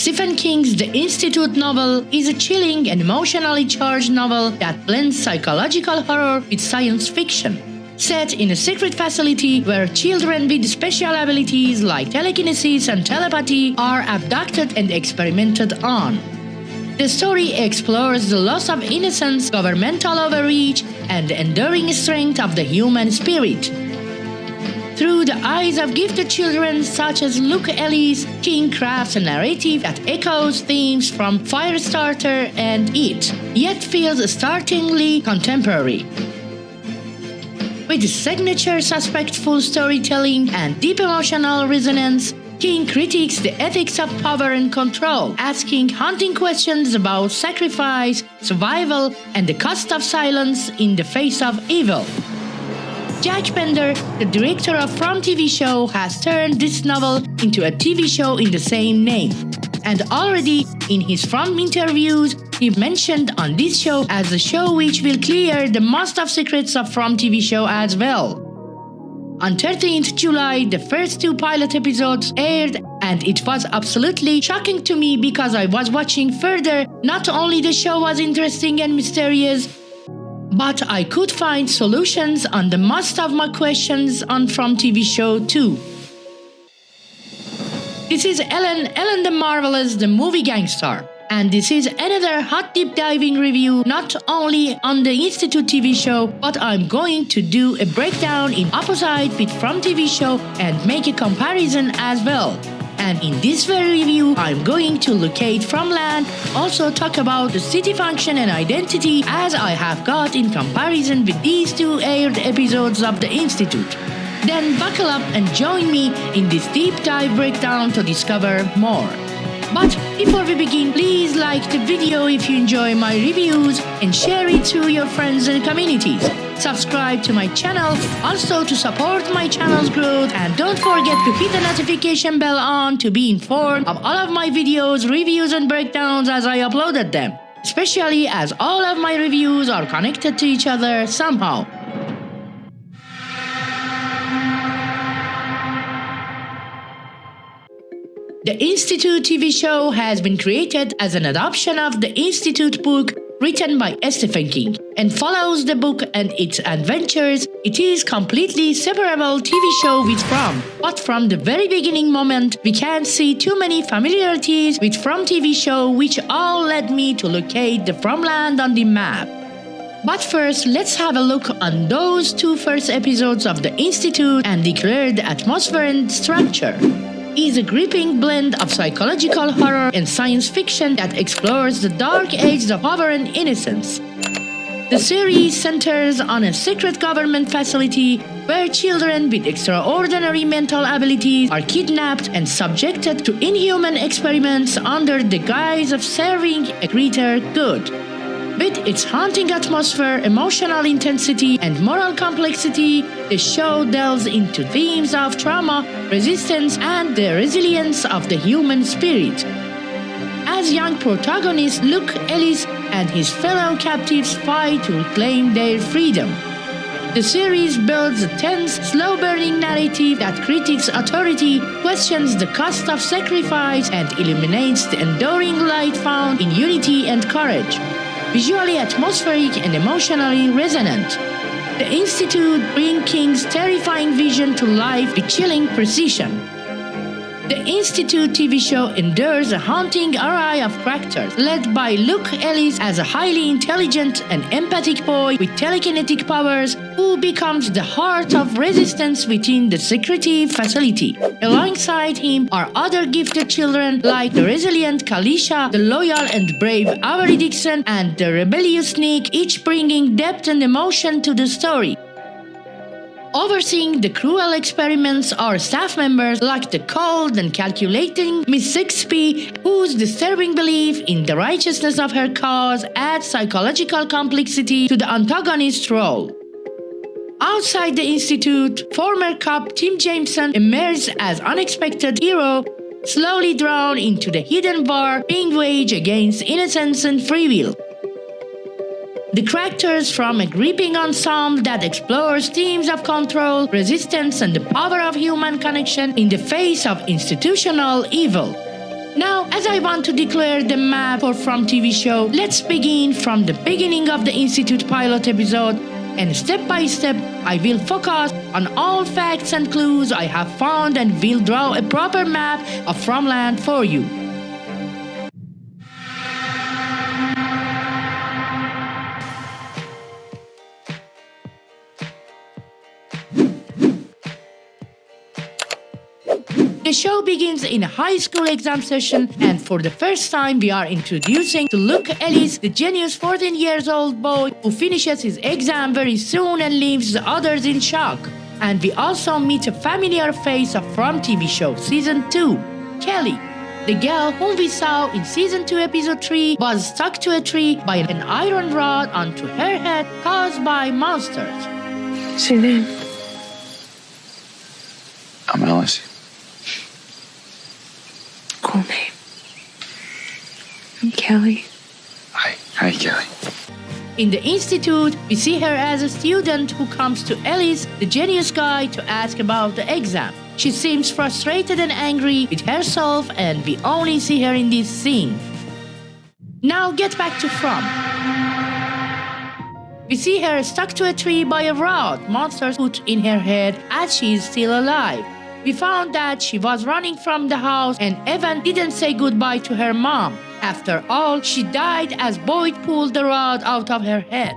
Stephen King's The Institute novel is a chilling and emotionally charged novel that blends psychological horror with science fiction. Set in a secret facility where children with special abilities like telekinesis and telepathy are abducted and experimented on. The story explores the loss of innocence, governmental overreach, and the enduring strength of the human spirit. Through the eyes of gifted children such as Luke Ellis, King crafts a narrative that echoes themes from Firestarter and It, yet feels startlingly contemporary. With signature suspectful storytelling and deep emotional resonance, King critiques the ethics of power and control, asking haunting questions about sacrifice, survival, and the cost of silence in the face of evil. Jack Bender, the director of From TV show, has turned this novel into a TV show in the same name. And already in his From interviews, he mentioned on this show as a show which will clear the most of secrets of From TV show as well. On 13th July, the first 2 pilot episodes aired, and it was absolutely shocking to me because I was watching further. Not only the show was interesting and mysterious, but I could find solutions on the most of my questions on From TV show too. This is Ellen the Marvelous, the movie Gangstar. And this is another hot deep diving review not only on the Institute TV show, but I'm going to do a breakdown in opposite with From TV show and make a comparison as well. And in this very review, I'm going to locate Fromland, also talk about the city function and identity as I have got in comparison with these 2 aired episodes of the Institute. Then buckle up and join me in this deep dive breakdown to discover more. But before we begin, please like the video if you enjoy my reviews and share it to your friends and communities. Subscribe to my channel also to support my channel's growth, and don't forget to hit the notification bell on to be informed of all of my videos, reviews and breakdowns as I uploaded them, especially as all of my reviews are connected to each other somehow. The Institute TV show has been created as an adaptation of the Institute book written by Stephen King and follows the book and its adventures. It is completely separable TV show with From, but from the very beginning moment we can see too many familiarities with From TV show, which all led me to locate the Fromland on the map. But first, let's have a look on those 2 first episodes of the Institute and declare the atmosphere and structure. Is a gripping blend of psychological horror and science fiction that explores the dark ages of power and innocence. The series centers on a secret government facility where children with extraordinary mental abilities are kidnapped and subjected to inhuman experiments under the guise of serving a greater good. With its haunting atmosphere, emotional intensity, and moral complexity, the show delves into themes of trauma, resistance, and the resilience of the human spirit. As young protagonist Luke Ellis and his fellow captives fight to reclaim their freedom. The series builds a tense, slow-burning narrative that critiques authority, questions the cost of sacrifice, and illuminates the enduring light found in unity and courage. Visually atmospheric and emotionally resonant, The Institute brings King's terrifying vision to life with chilling precision. The Institute TV show endures a haunting array of characters, led by Luke Ellis as a highly intelligent and empathic boy with telekinetic powers who becomes the heart of resistance within the secretive facility. Alongside him are other gifted children like the resilient Kalisha, the loyal and brave Avery Dixon, and the rebellious Nick, each bringing depth and emotion to the story. Overseeing the cruel experiments are staff members like the cold and calculating Miss Sixby, whose disturbing belief in the righteousness of her cause adds psychological complexity to the antagonist's role. Outside the Institute, former cop Tim Jameson emerged as unexpected hero, slowly drawn into the hidden war being waged against innocence and free will. The characters form a gripping ensemble that explores themes of control, resistance, and the power of human connection in the face of institutional evil. Now, as I want to declare the map for From TV show, let's begin from the beginning of the Institute pilot episode, and step by step, I will focus on all facts and clues I have found and will draw a proper map of Fromland for you. The show begins in a high school exam session, and for the first time we are introducing to Luke Ellis, the genius 14 years old boy who finishes his exam very soon and leaves the others in shock. And we also meet a familiar face of From TV show Season 2, Kelly. The girl whom we saw in Season 2 Episode 3 was stuck to a tree by an iron rod onto her head caused by monsters. What's your name? I'm Ellis. Cool name. I'm Kelly. Hi, Kelly. In the institute, we see her as a student who comes to Ellis, the genius guy, to ask about the exam. She seems frustrated and angry with herself, and we only see her in this scene. Now get back to From. We see her stuck to a tree by a rod monsters put in her head as she is still alive. We found that she was running from the house and Evan didn't say goodbye to her mom. After all, she died as Boyd pulled the rod out of her head.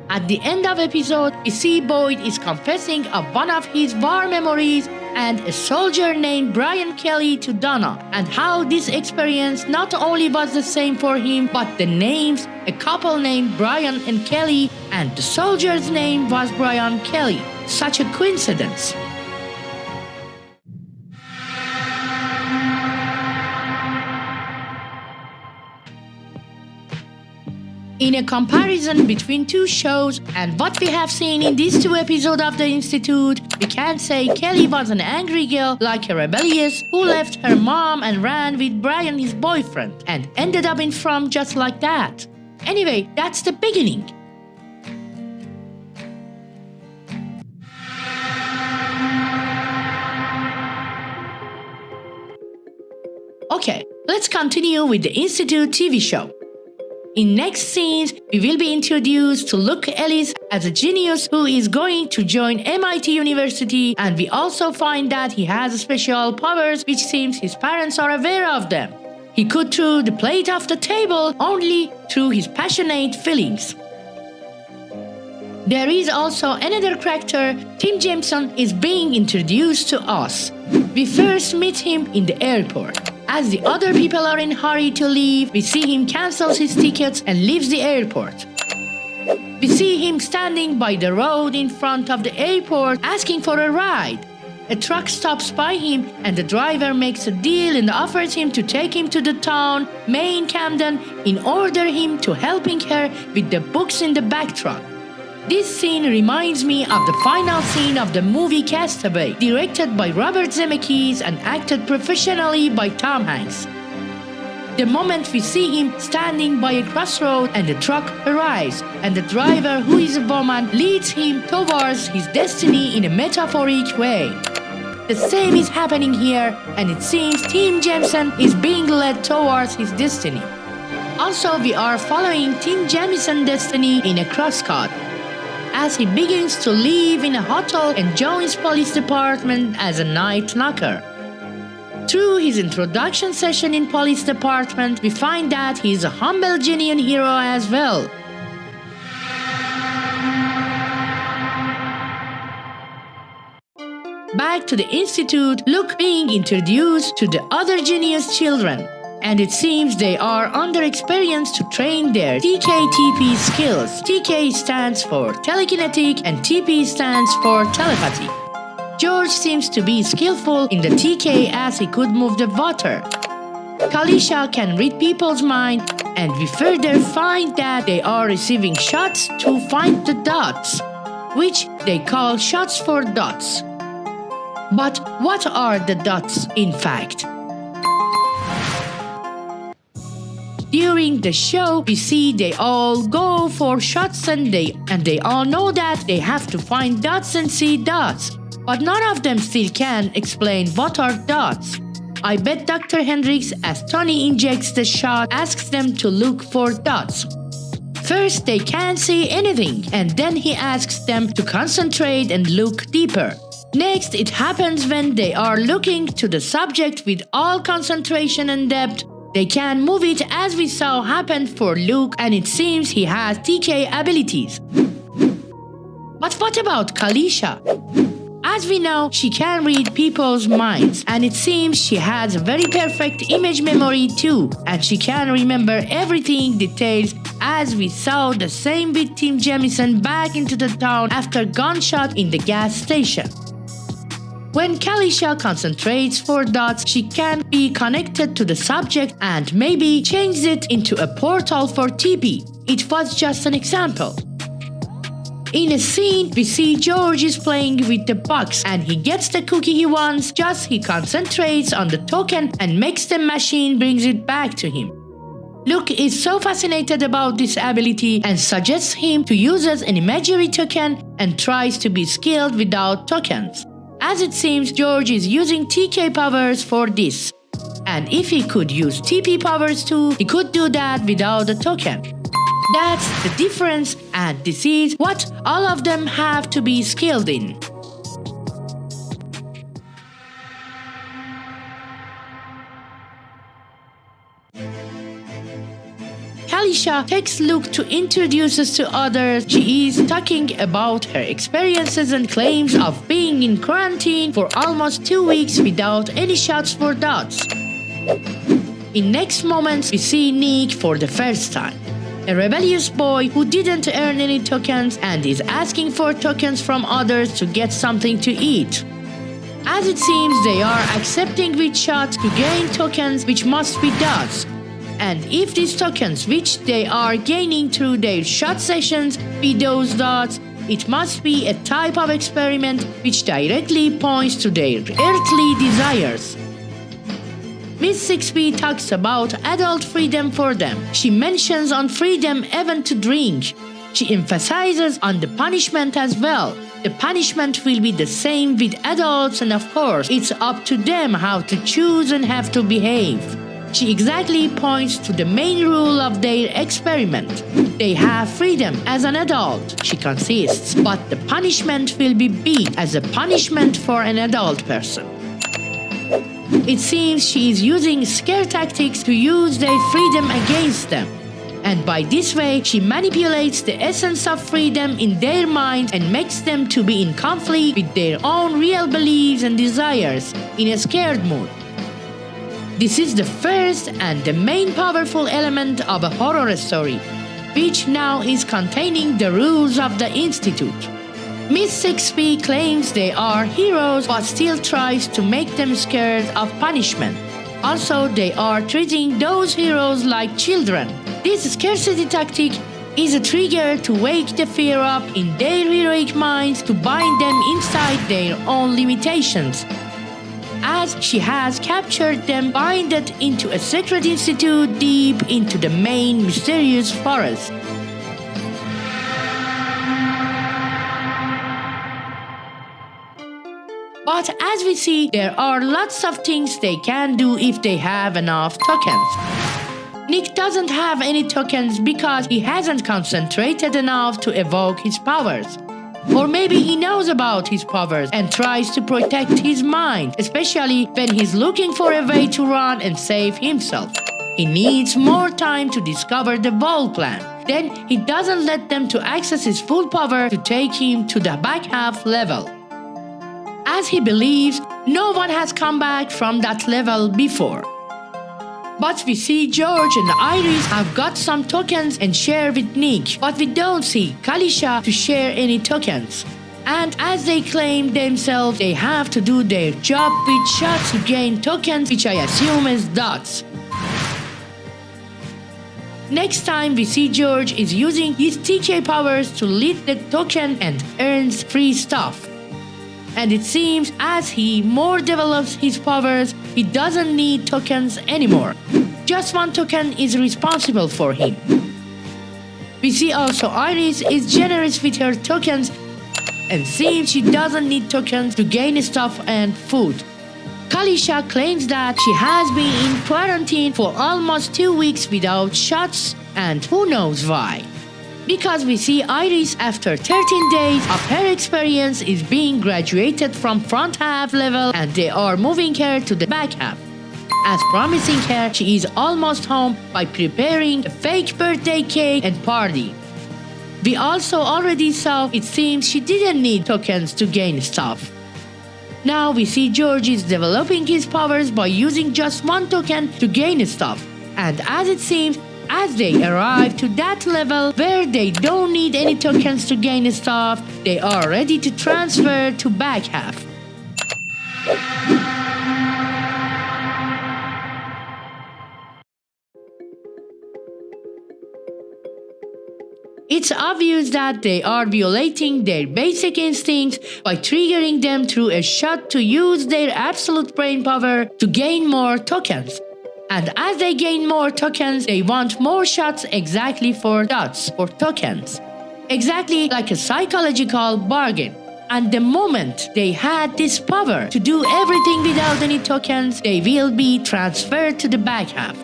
At the end of episode, we see Boyd is confessing of one of his war memories and a soldier named Brian Kelly to Donna, and how this experience not only was the same for him, but the names, a couple named Brian and Kelly, and the soldier's name was Brian Kelly. Such a coincidence. In a comparison between two shows and what we have seen in these two episodes of the Institute, we can say Kelly was an angry girl like a rebellious who left her mom and ran with Brian, his boyfriend, and ended up in From just like that. Anyway, that's the beginning. Okay, let's continue with the Institute TV show. In next scenes, we will be introduced to Luke Ellis as a genius who is going to join MIT University, and we also find that he has special powers which seems his parents are aware of them. He could throw the plate off the table only through his passionate feelings. There is also another character, Tim Jameson, is being introduced to us. We first meet him in the airport. As the other people are in a hurry to leave, we see him cancels his tickets and leaves the airport. We see him standing by the road in front of the airport asking for a ride. A truck stops by him and the driver makes a deal and offers him to take him to the town, Main Camden, in order him to helping her with the books in the back truck. This scene reminds me of the final scene of the movie Castaway, directed by Robert Zemeckis and acted professionally by Tom Hanks. The moment we see him standing by a crossroad and the truck arrives, and the driver, who is a woman, leads him towards his destiny in a metaphoric way. The same is happening here, and it seems Tim Jameson is being led towards his destiny. Also, we are following Tim Jamison's destiny in a crosscut, as he begins to live in a hotel and joins police department as a night knocker. Through his introduction session in police department, we find that he is a humble, genuine hero as well. Back to the institute, Luke being introduced to the other genius children, and it seems they are under experience to train their TK-TP skills. TK stands for telekinetic and TP stands for telepathy. George seems to be skillful in the TK as he could move the water. Kalisha can read people's mind, and we further find that they are receiving shots to find the dots, which they call shots for dots. But what are the dots in fact? During the show, we see they all go for shots and they all know that they have to find dots and see dots. But none of them still can explain what are dots. I bet Dr. Hendricks, as Tony injects the shot, asks them to look for dots. First, they can't see anything, and then he asks them to concentrate and look deeper. Next, it happens when they are looking to the subject with all concentration and depth. They can move it as we saw happen for Luke, and it seems he has TK abilities. But what about Kalisha? As we know, she can read people's minds, and it seems she has a very perfect image memory too, and she can remember everything details, as we saw the same with Tim Jamison back into the town after gunshot in the gas station. When Kalisha concentrates for dots, she can be connected to the subject and maybe changes it into a portal for TP. It was just an example. In a scene, we see George is playing with the box and he gets the cookie he wants, just he concentrates on the token and makes the machine brings it back to him. Luke is so fascinated about this ability and suggests him to use as an imagery token and tries to be skilled without tokens. As it seems, George is using TK powers for this. And if he could use TP powers too, he could do that without a token. That's the difference, and this is what all of them have to be skilled in. Kalisha takes Luke to introduce us to others. She is talking about her experiences and claims of being in quarantine for almost 2 weeks without any shots for dots. In next moments, we see Nick for the first time. A rebellious boy who didn't earn any tokens and is asking for tokens from others to get something to eat. As it seems, they are accepting with shots to gain tokens, which must be dots. And if these tokens which they are gaining through their shot sessions be those dots, it must be a type of experiment which directly points to their earthly desires. Miss 6B talks about adult freedom for them. She mentions on freedom even to drink. She emphasizes on the punishment as well. The punishment will be the same with adults, and of course, it's up to them how to choose and have to behave. She exactly points to the main rule of their experiment. They have freedom as an adult, she consists, but the punishment will be beat as a punishment for an adult person. It seems she is using scare tactics to use their freedom against them. And by this way, she manipulates the essence of freedom in their mind and makes them to be in conflict with their own real beliefs and desires in a scared mood. This is the first and the main powerful element of a horror story, which now is containing the rules of the Institute. Miss 6B claims they are heroes but still tries to make them scared of punishment. Also, they are treating those heroes like children. This scarcity tactic is a trigger to wake the fear up in their heroic minds to bind them inside their own limitations. As she has captured them binded into a secret institute deep into the main mysterious forest. But as we see, there are lots of things they can do if they have enough tokens. Nick doesn't have any tokens because he hasn't concentrated enough to evoke his powers. Or maybe he knows about his powers and tries to protect his mind, especially when he's looking for a way to run and save himself. He needs more time to discover the ball plan. Then he doesn't let them to access his full power to take him to the back half level. As he believes, no one has come back from that level before. But we see George and Iris have got some tokens and share with Nick, but we don't see Kalisha to share any tokens. And as they claim themselves, they have to do their job with shots to gain tokens, which I assume is dots. Next time we see George is using his TK powers to lead the token and earns free stuff. And it seems as he more develops his powers, he doesn't need tokens anymore. Just one token is responsible for him. We see also Iris is generous with her tokens and seems she doesn't need tokens to gain stuff and food. Kalisha claims that she has been in quarantine for almost 2 weeks without shots, and who knows why. Because we see Iris after 13 days of her experience is being graduated from front half level and they are moving her to the back half. As promising her she is almost home by preparing a fake birthday cake and party. We also already saw it seems she didn't need tokens to gain stuff. Now we see George is developing his powers by using just one token to gain stuff. And as it seems, as they arrive to that level where they don't need any tokens to gain stuff, they are ready to transfer to back half. It's obvious that they are violating their basic instincts by triggering them through a shot to use their absolute brain power to gain more tokens. And as they gain more tokens, they want more shots exactly for dots or tokens. Exactly like a psychological bargain. And the moment they had this power to do everything without any tokens, they will be transferred to the back half.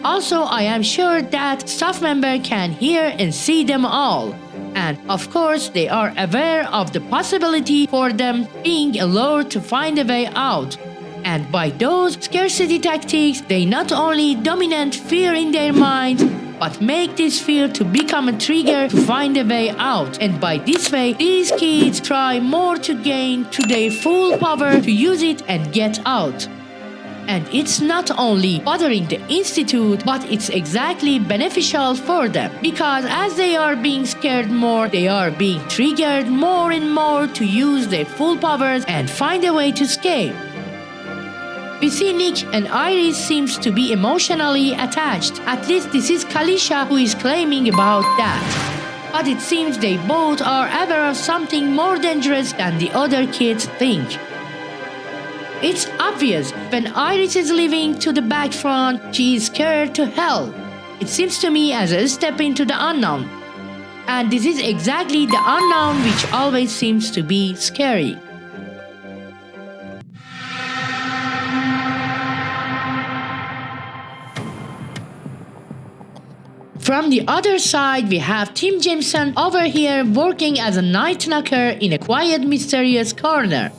Also, I am sure that staff member can hear and see them all. And of course, they are aware of the possibility for them being lured to find a way out. And by those scarcity tactics, they not only dominate fear in their minds, but make this fear to become a trigger to find a way out. And by this way, these kids try more to gain to their full power to use it and get out. And it's not only bothering the institute, but it's exactly beneficial for them. Because as they are being scared more, they are being triggered more and more to use their full powers and find a way to escape. We see Nick and Iris seems to be emotionally attached. At least this is Kalisha who is claiming about that. But it seems they both are aware of something more dangerous than the other kids think. It's obvious when Iris is leaving to the back front, she is scared to hell. It seems to me as a step into the unknown. And this is exactly the unknown which always seems to be scary. From the other side, we have Tim Jameson over here working as a night knocker in a quiet, mysterious corner.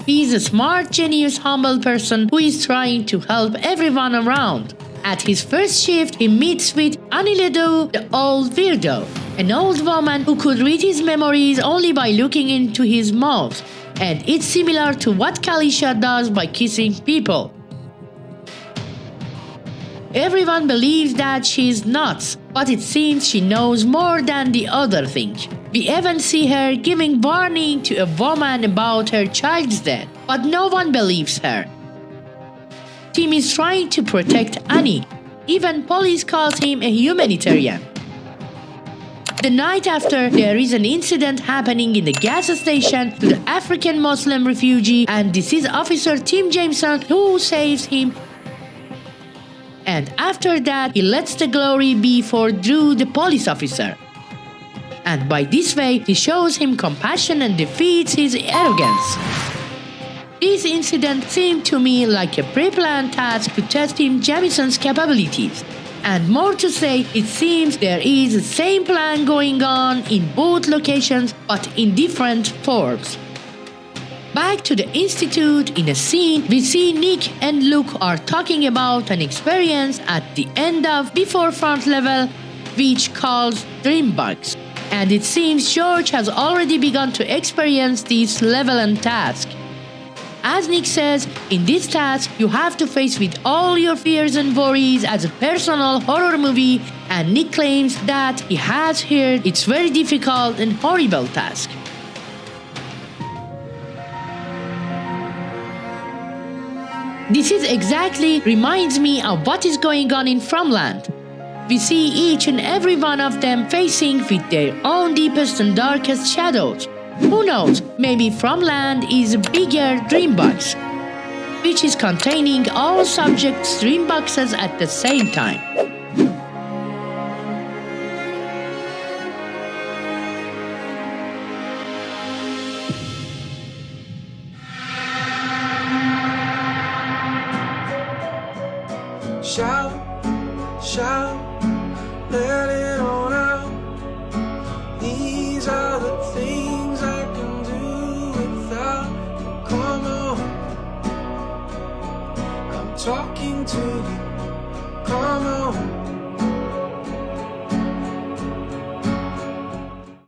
He is a smart, genius, humble person who is trying to help everyone around. At his first shift, he meets with Aniledo, the old weirdo, an old woman who could read his memories only by looking into his mouth. And it's similar to what Kalisha does by kissing people. Everyone believes that she's nuts, but it seems she knows more than the other thing. We even see her giving warning to a woman about her child's death, but no one believes her. Tim is trying to protect Annie. Even police calls him a humanitarian. The night after, there is an incident happening in the gas station to the African Muslim refugee, and this is Officer Tim Jameson who saves him. And after that, he lets the glory be for Drew, the police officer. And by this way, he shows him compassion and defeats his arrogance. This incident seemed to me like a pre-planned task to test Tim Jamison's capabilities. And more to say, it seems there is the same plan going on in both locations, but in different forms. Back to the institute, in a scene, we see Nick and Luke are talking about an experience at the end of before front level, which calls dream bugs. And it seems George has already begun to experience this level and task. As Nick says, in this task, you have to face with all your fears and worries as a personal horror movie, and Nick claims that he has heard it's very difficult and horrible task. This is exactly reminds me of what is going on in Fromland. We see each and every one of them facing with their own deepest and darkest shadows. Who knows, maybe Fromland is a bigger dream box, which is containing all subjects' dream boxes at the same time. Shout, shout, let it all out. These are the things I can do without. Come on, I'm talking to you. Come on.